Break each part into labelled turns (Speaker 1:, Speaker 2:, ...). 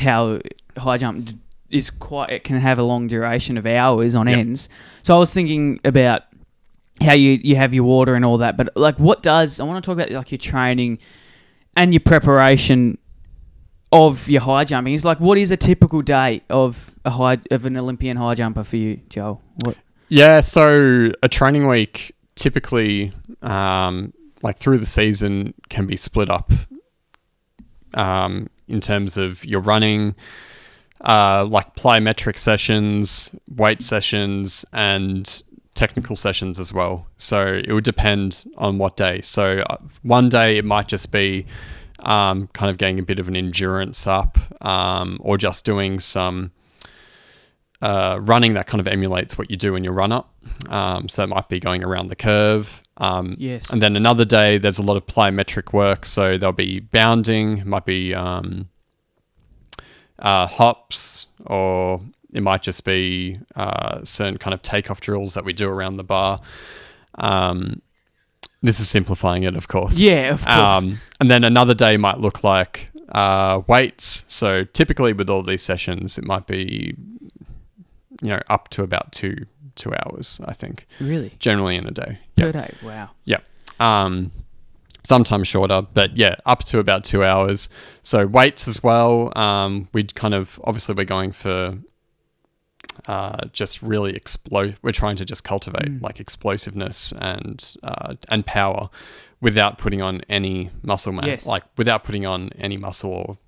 Speaker 1: how high jump is it can have a long duration of hours on ends. So I was thinking about how you have your water and all that, but like I want to talk about like your training and your preparation of your high jumping. It's like, what is a typical day of an Olympian high jumper for you, Joel? What?
Speaker 2: Yeah, so a training week typically, like through the season, can be split up in terms of your running, like plyometric sessions, weight sessions, and technical sessions as well. So it would depend on what day. So one day it might just be kind of getting a bit of an endurance up, or just doing some running that kind of emulates what you do in your run up. So it might be going around the curve.
Speaker 1: Yes.
Speaker 2: And then another day, there's a lot of plyometric work. So there'll be bounding, might be hops, or it might just be certain kind of takeoff drills that we do around the bar. This is simplifying it, of course.
Speaker 1: Yeah, of course.
Speaker 2: And then another day might look like weights. So typically with all these sessions, it might be, up to about two hours, I think.
Speaker 1: Really?
Speaker 2: Generally in a day.
Speaker 1: Per day? Wow.
Speaker 2: Yeah. Sometimes shorter, but yeah, up to about 2 hours. So weights as well. We'd kind of, obviously we're going for just really we're trying to just cultivate like explosiveness and power without putting on any muscle mass.
Speaker 1: Yes.
Speaker 2: Like without putting on any muscle or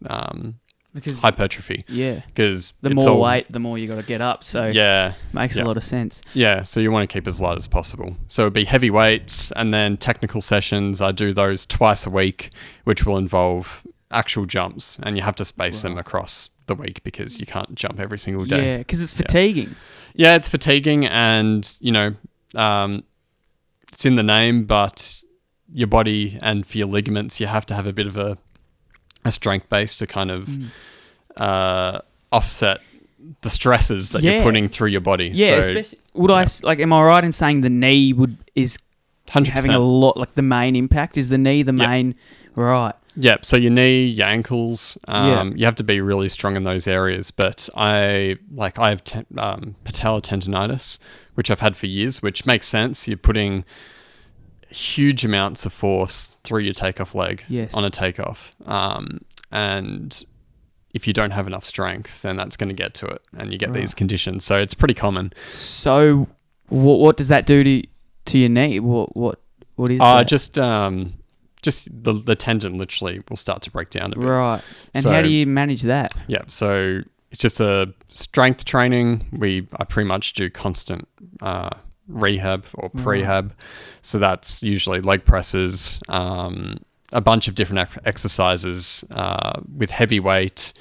Speaker 1: because
Speaker 2: hypertrophy.
Speaker 1: Yeah.
Speaker 2: Because
Speaker 1: the more weight, the more you got to get up. So makes a lot of sense.
Speaker 2: Yeah. So you want to keep as light as possible. So it'd be heavy weights, and then technical sessions. I do those twice a week, which will involve actual jumps, and you have to space them across the week because you can't jump every single day.
Speaker 1: Yeah, because it's fatiguing.
Speaker 2: Yeah, it's fatiguing, and it's in the name, but your body and for your ligaments, you have to have a bit of a strength base to kind of offset the stresses that you're putting through your body.
Speaker 1: Yeah,
Speaker 2: so,
Speaker 1: especially, am I right in saying the knee is
Speaker 2: 100%.
Speaker 1: having a lot, like the main impact? Is the knee the main, right?
Speaker 2: Yeah, so your knee, your ankles, you have to be really strong in those areas. But I have patellar tendonitis, which I've had for years, which makes sense. You're putting huge amounts of force through your takeoff leg on a takeoff. And if you don't have enough strength, then that's going to get to it, and you get these conditions. So it's pretty common.
Speaker 1: So what does that do to your knee? What is that?
Speaker 2: Just the tendon literally will start to break down a bit.
Speaker 1: Right. And how do you manage that?
Speaker 2: Yeah, so it's just a strength training. I pretty much do constant rehab or prehab. So that's usually leg presses, a bunch of different exercises with heavy weight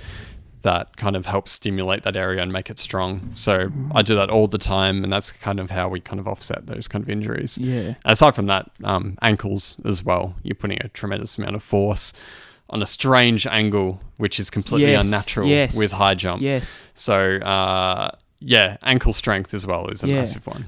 Speaker 2: that kind of helps stimulate that area and make it strong. So I do that all the time, and that's kind of how we kind of offset those kind of injuries.
Speaker 1: Yeah.
Speaker 2: Aside from that, ankles as well. You're putting a tremendous amount of force on a strange angle, which is completely unnatural with high jump.
Speaker 1: Yes.
Speaker 2: So, ankle strength as well is a massive one.